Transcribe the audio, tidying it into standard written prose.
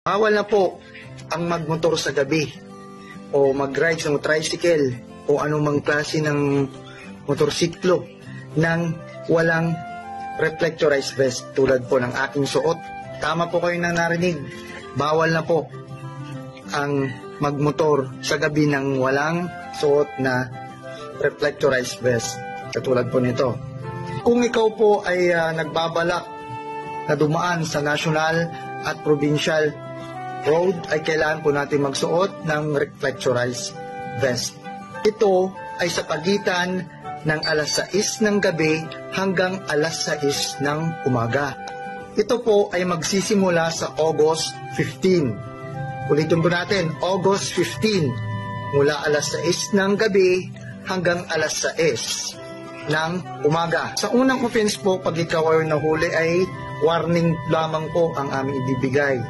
Bawal na po ang magmotor sa gabi o mag-ride sa tricycle o anumang klase ng motorsiklo nang walang reflectorized vest tulad po ng aking suot. Tama po kayo na narinig. Bawal na po ang magmotor sa gabi nang walang suot na reflectorized vest katulad po nito. Kung ikaw po ay nagbabalak na dumaan sa national at provincial road, ay kailangan po natin magsuot ng reflectorized vest. Ito ay sa pagitan ng alas 6 ng gabi hanggang alas 6 ng umaga. Ito po ay magsisimula sa August 15. Ulitin po natin, August 15, mula alas 6 ng gabi hanggang alas 6 ng umaga. Sa unang offense po, pag ikaw ay nahuli ay warning lamang po ang aming ibibigay.